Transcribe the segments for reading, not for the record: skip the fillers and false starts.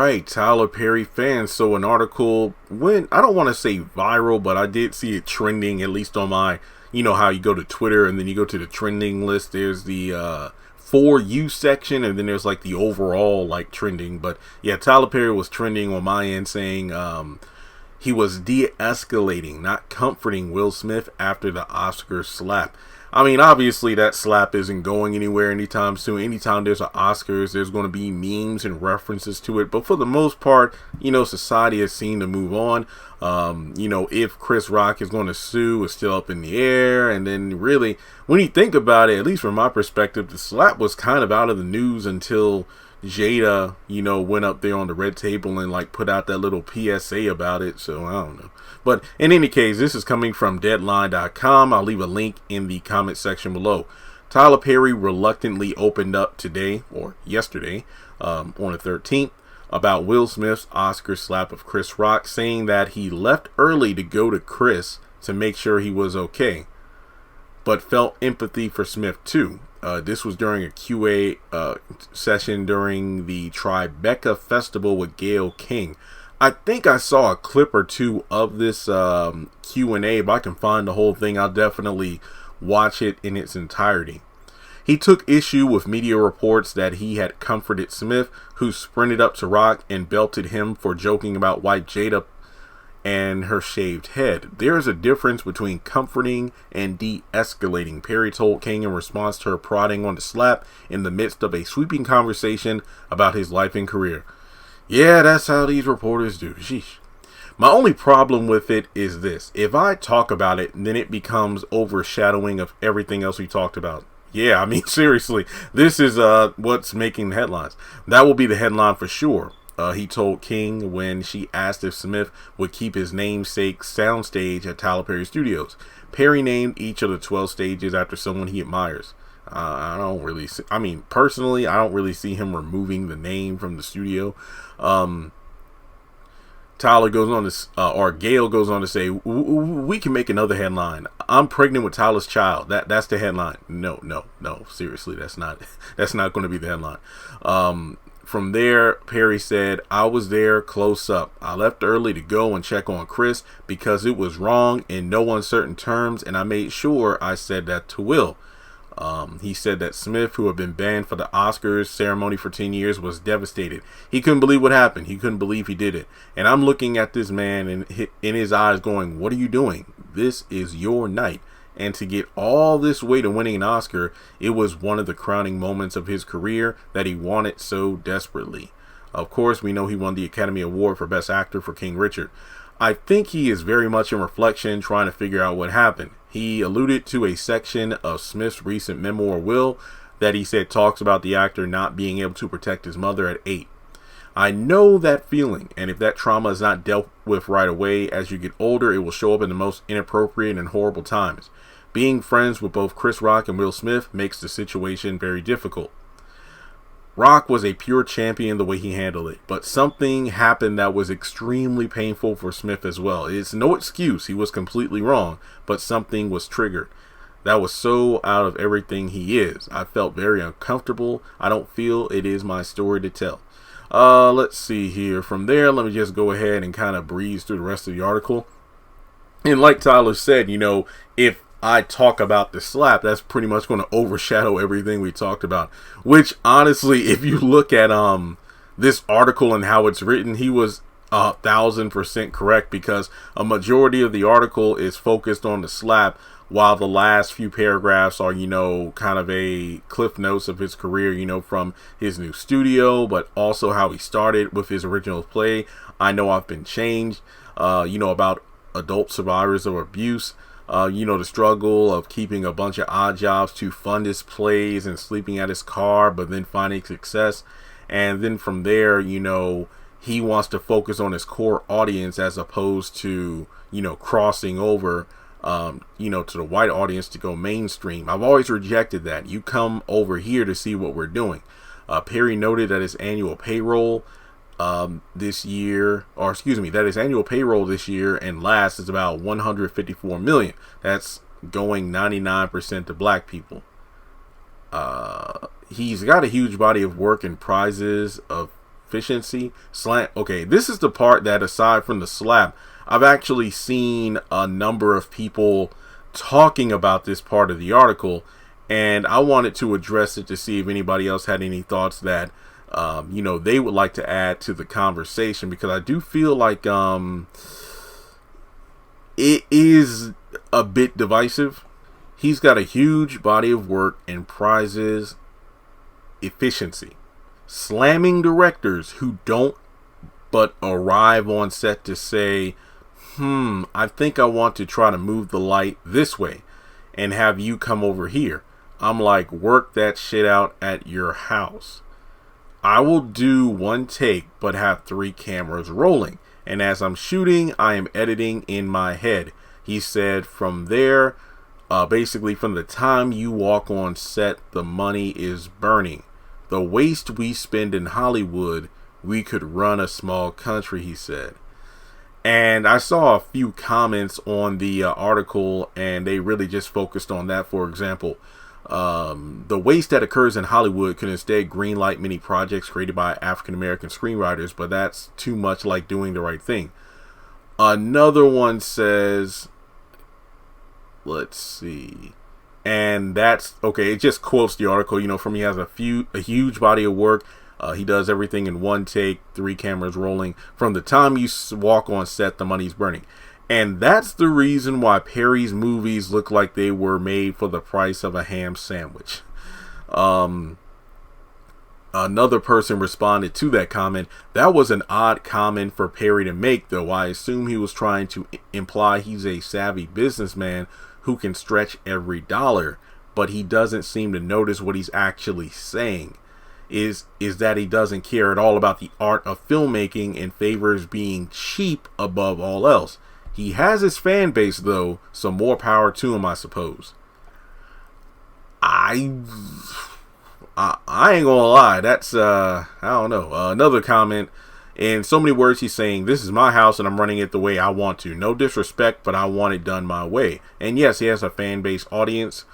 right, Tyler Perry fans. So an article went, I don't want to say viral, but I did see it trending, at least on my, you know how you go to Twitter and then you go to the trending list. There's the for you section, and then there's like the overall like trending. But yeah, Tyler Perry was trending on my end, saying he was de-escalating, not comforting Will Smith after the Oscar slap. I mean, obviously that slap isn't going anywhere anytime soon. Anytime there's an Oscars, there's going to be memes and references to it. But for the most part, you know, society has seen to move on. You know, if Chris Rock is going to sue, it's still up in the air. And then really, when you think about it, at least from my perspective, the slap was kind of out of the news until Jada, you know, went up there on the red table and like put out that little PSA about it. So I don't know. But in any case, this is coming from Deadline.com. I'll leave a link in the comment section below. Tyler Perry reluctantly opened up today, or yesterday, on the 13th, about Will Smith's Oscar slap of Chris Rock, saying that he left early to go to Chris to make sure he was okay, but felt empathy for Smith too. This was during a QA session during the Tribeca Festival with Gayle King. I think I saw a clip or two of this Q&A. If I can find the whole thing, I'll definitely watch it in its entirety. He took issue with media reports that he had comforted Smith, who sprinted up to Rock and belted him for joking about white Jada and her shaved head. There is a difference between comforting and de-escalating, Perry told King in response to her prodding on the slap in the midst of a sweeping conversation about his life and career. Yeah, that's how these reporters do. Sheesh. My only problem with it is this. If I talk about it, then it becomes overshadowing of everything else we talked about. Yeah, I mean, seriously, this is what's making headlines. That will be the headline for sure. He told King when she asked if Smith would keep his namesake soundstage at Tyler Perry Studios. Perry named each of the 12 stages after someone he admires. I don't really see, I mean, personally, I don't really see him removing the name from the studio. Tyler goes on to, or Gayle goes on to say, we can make another headline. I'm pregnant with Tyler's child. That's the headline. No, seriously, that's not going to be the headline. From there, Perry said, I was there close up. I left early to go and check on Chris because it was wrong in no uncertain terms, and I made sure I said that to Will. He said that Smith, who had been banned for the Oscars ceremony for 10 years, was devastated. He couldn't believe what happened. He couldn't believe he did it. And I'm looking at this man and in his eyes going, what are you doing? This is your night. And to get all this way to winning an Oscar, it was one of the crowning moments of his career that he wanted so desperately. Of course, we know he won the Academy Award for Best Actor for King Richard. I think he is very much in reflection, trying to figure out what happened. He alluded to a section of Smith's recent memoir, Will, that he said talks about the actor not being able to protect his mother at 8. I know that feeling, and if that trauma is not dealt with right away, as you get older, it will show up in the most inappropriate and horrible times. Being friends with both Chris Rock and Will Smith makes the situation very difficult. Rock was a pure champion the way he handled it, but something happened that was extremely painful for Smith as well. It's no excuse, he was completely wrong, but something was triggered. That was so out of everything he is. I felt very uncomfortable. I don't feel it is my story to tell. Let's see here. From there, let me just go ahead and kind of breeze through the rest of the article. And like Tyler said, you know, if I talk about the slap, that's pretty much going to overshadow everything we talked about. Which, honestly, if you look at this article and how it's written, he was 1,000% correct, because a majority of the article is focused on the slap, while the last few paragraphs are, you know, kind of a cliff notes of his career, you know, from his new studio, but also how he started with his original play, I Know I've Been Changed, you know, about adult survivors of abuse. You know, the struggle of keeping a bunch of odd jobs to fund his plays and sleeping at his car, but then finding success. And then from there, you know, he wants to focus on his core audience as opposed to, you know, crossing over, you know, to the white audience to go mainstream. I've always rejected that. You come over here to see what we're doing. Perry noted that his annual payroll this year, or excuse me, that his annual payroll this year and last is about 154 million. That's going 99% to black people. He's got a huge body of work and prizes of efficiency. Slam. Okay, this is the part that, aside from the slap, I've actually seen a number of people talking about this part of the article, and I wanted to address it to see if anybody else had any thoughts that they would like to add to the conversation, because I do feel like it is a bit divisive. He's got a huge body of work and prizes efficiency, slamming directors who don't but arrive on set to say, I think I want to try to move the light this way and have you come over here. I'm like, work that shit out at your house. I will do one take but have 3 cameras rolling, and as I'm shooting, I am editing in my head. He said, from there, basically from the time you walk on set, the money is burning. The waste we spend in Hollywood, we could run a small country, he said. And I saw a few comments on the article, and they really just focused on that. For example, the waste that occurs in Hollywood could instead greenlight many projects created by African-American screenwriters, but that's too much like doing the right thing. Another one says, let's see, and that's okay. It just quotes the article. From he has a huge body of work. He does everything in one take, 3 cameras rolling. From the time you walk on set, the money's burning. And that's the reason why Perry's movies look like they were made for the price of a ham sandwich. Another person responded to that comment. That was an odd comment for Perry to make, though. I assume he was trying to imply he's a savvy businessman who can stretch every dollar, but he doesn't seem to notice what he's actually saying. Is that he doesn't care at all about the art of filmmaking and favors being cheap above all else. He has his fan base, though, so more power to him, I suppose. I ain't gonna lie, that's I don't know. Another comment, in so many words, he's saying, this is my house and I'm running it the way I want to. No disrespect, but I want it done my way. And yes, he has a fan base audience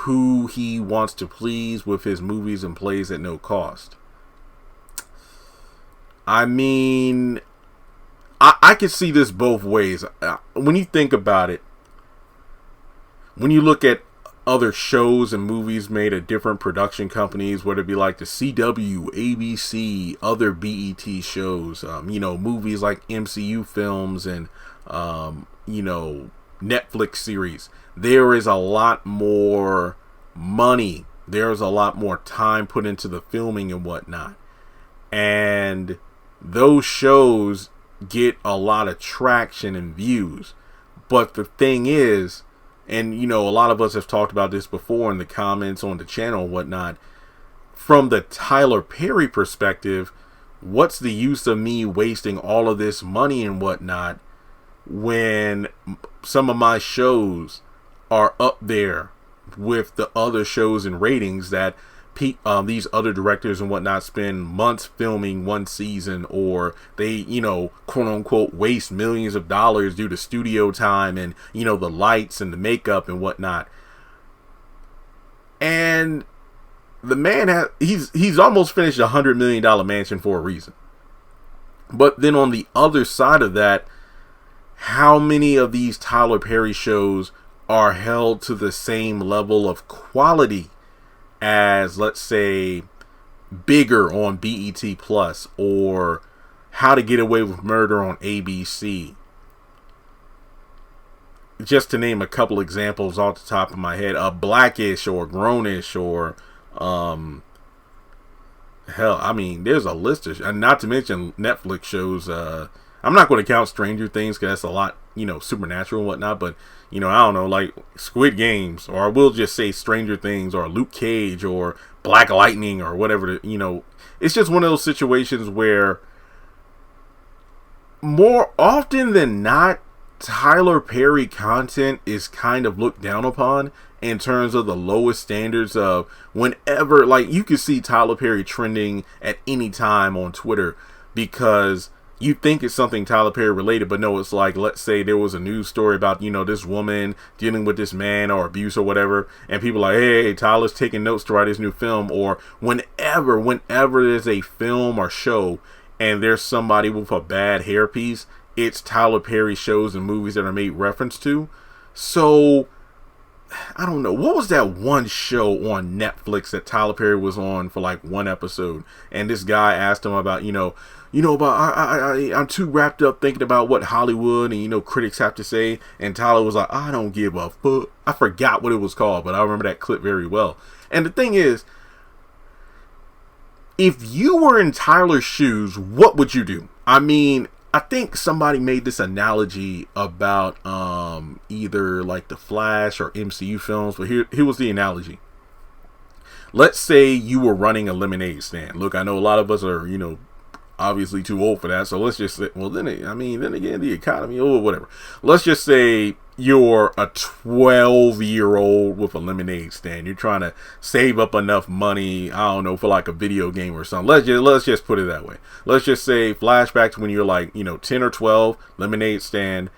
who he wants to please with his movies and plays at no cost. I mean, I could see this both ways. When you think about it, when you look at other shows and movies made at different production companies, whether it be like the CW, ABC, other BET shows, movies like MCU films and, Netflix series, there is a lot more money. There's a lot more time put into the filming and whatnot. And those shows get a lot of traction and views. But the thing is, and a lot of us have talked about this before in the comments on the channel and whatnot, from the Tyler Perry perspective, what's the use of me wasting all of this money and whatnot when some of my shows are up there with the other shows and ratings that these other directors and whatnot spend months filming one season, or they, quote unquote, waste millions of dollars due to studio time and, the lights and the makeup and whatnot. And the man he's almost finished $100 million mansion for a reason. But then on the other side of that, how many of these Tyler Perry shows are held to the same level of quality as, let's say, Bigger on BET Plus, or How to Get Away with Murder on ABC? Just to name a couple examples off the top of my head. Blackish or Grownish or there's a list of, and not to mention Netflix shows. I'm not going to count Stranger Things because that's a lot, supernatural and whatnot, but I don't know, like Squid Games, or I will just say Stranger Things, or Luke Cage, or Black Lightning, or whatever. It's just one of those situations where more often than not, Tyler Perry content is kind of looked down upon in terms of the lowest standards of whenever, like, you can see Tyler Perry trending at any time on Twitter because you think it's something Tyler Perry related, but no, it's like, let's say there was a news story about, this woman dealing with this man or abuse or whatever, and people are like, hey, Tyler's taking notes to write his new film. Or whenever there's a film or show and there's somebody with a bad hairpiece, it's Tyler Perry shows and movies that are made reference to. So I don't know, what was that one show on Netflix that Tyler Perry was on for like one episode, and this guy asked him about, I'm too wrapped up thinking about what Hollywood and critics have to say, and Tyler was like, I don't give a fuck. I forgot what it was called, but I remember that clip very well. And the thing is, if you were in Tyler's shoes, what would you do? I mean, I think somebody made this analogy about either like the Flash or MCU films, but here was the analogy. Let's say you were running a lemonade stand. Look, I know a lot of us are, obviously too old for that, so let's just say, then again, the economy or whatever. Let's just say you're a 12-year-old with a lemonade stand. You're trying to save up enough money, I don't know, for like a video game or something. Let's just put it that way. Let's just say flashback to when you're like 10 or 12, lemonade stand,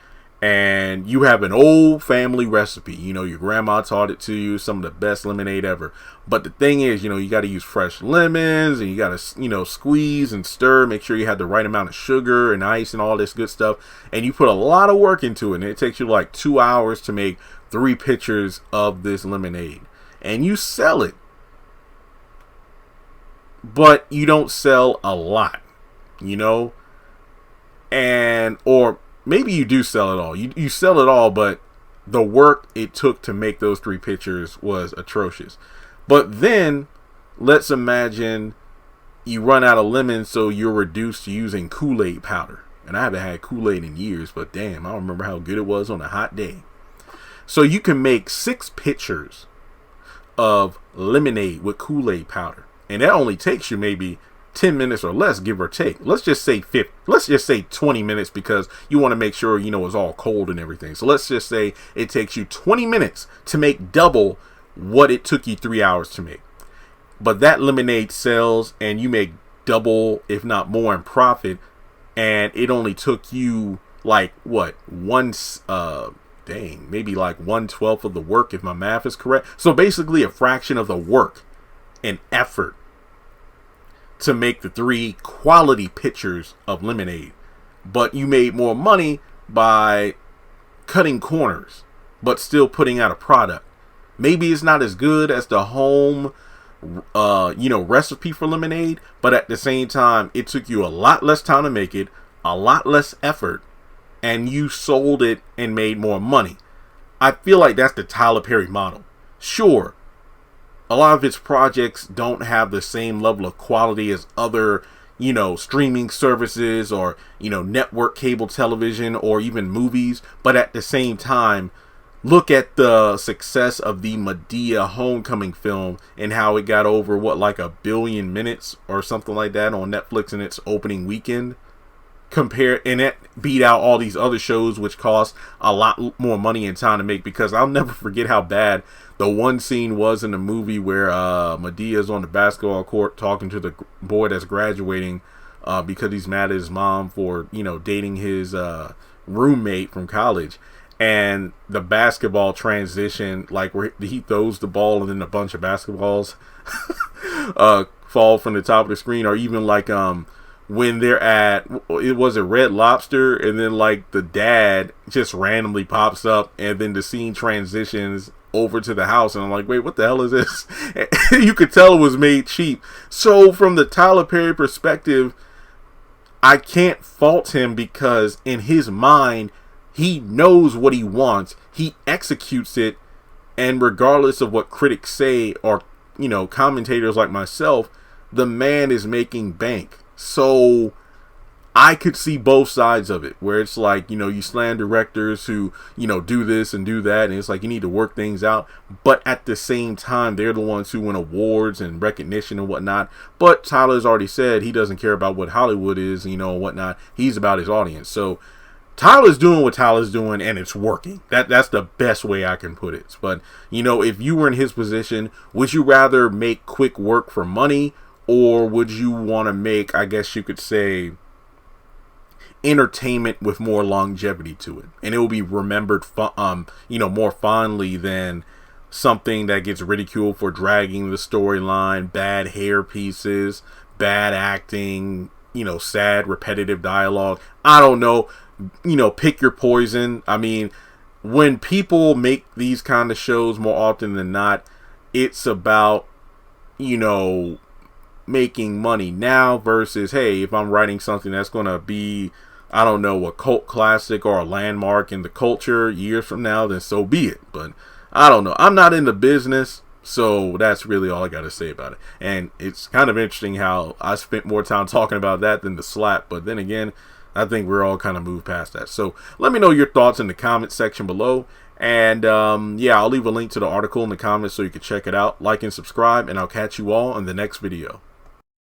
and you have an old family recipe. Your grandma taught it to you, some of the best lemonade ever. But the thing is, you got to use fresh lemons, and you got to, squeeze and stir, make sure you have the right amount of sugar and ice and all this good stuff. And you put a lot of work into it, and it takes you like 2 hours to make 3 pitchers of this lemonade. And you sell it. But you don't sell a lot, or maybe you do sell it all. You sell it all, but the work it took to make those 3 pitchers was atrocious. But then, let's imagine you run out of lemons, so you're reduced to using Kool-Aid powder. And I haven't had Kool-Aid in years, but damn, I remember how good it was on a hot day. So you can make 6 pitchers of lemonade with Kool-Aid powder. And that only takes you maybe 10 minutes or less, give or take. Let's just say 20 minutes, because you want to make sure it's all cold and everything. So let's just say it takes you 20 minutes to make double what it took you 3 hours to make. But that lemonade sells, and you make double, if not more, in profit. And it only took you like maybe like 1/12 of the work, if my math is correct. So basically a fraction of the work and effort to make the 3 quality pitchers of lemonade. But you made more money by cutting corners, but still putting out a product. Maybe it's not as good as the home recipe for lemonade, but at the same time, it took you a lot less time to make it, a lot less effort, and you sold it and made more money. I feel like that's the Tyler Perry model. Sure, a lot of its projects don't have the same level of quality as other, streaming services or, network cable television or even movies. But at the same time, look at the success of the Madea Homecoming film and how it got over, like 1 billion minutes or something like that on Netflix in its opening weekend. And it beat out all these other shows which cost a lot more money and time to make, because I'll never forget how bad the one scene was in the movie where Medea's on the basketball court talking to the boy that's graduating because he's mad at his mom for dating his roommate from college, and the basketball transition, like where he throws the ball and then a bunch of basketballs fall from the top of the screen, or even like when they're at, it was a Red Lobster, and then like the dad just randomly pops up, and then the scene transitions over to the house, and I'm like, wait, what the hell is this? You could tell it was made cheap. So from the Tyler Perry perspective, I can't fault him, because in his mind, he knows what he wants, he executes it, and regardless of what critics say or commentators like myself, the man is making bank. So I could see both sides of it, where it's like, you slam directors who, do this and do that, and it's like you need to work things out. But at the same time, they're the ones who win awards and recognition and whatnot. But Tyler's already said he doesn't care about what Hollywood is, and whatnot. He's about his audience. So Tyler's doing what Tyler's doing, and it's working. That's the best way I can put it. But, if you were in his position, would you rather make quick work for money, or would you want to make, I guess you could say, entertainment with more longevity to it, and it will be remembered more fondly than something that gets ridiculed for dragging the storyline, bad hair pieces, bad acting, sad, repetitive dialogue. I don't know. Pick your poison. I mean, when people make these kind of shows, more often than not, it's about, making money now versus, hey, if I'm writing something that's going to be, I don't know, a cult classic or a landmark in the culture years from now, then so be it. But I don't know. I'm not in the business, so that's really all I got to say about it. And it's kind of interesting how I spent more time talking about that than the slap. But then again, I think we're all kind of moved past that. So let me know your thoughts in the comment section below. And yeah, I'll leave a link to the article in the comments so you can check it out. Like and subscribe, and I'll catch you all in the next video.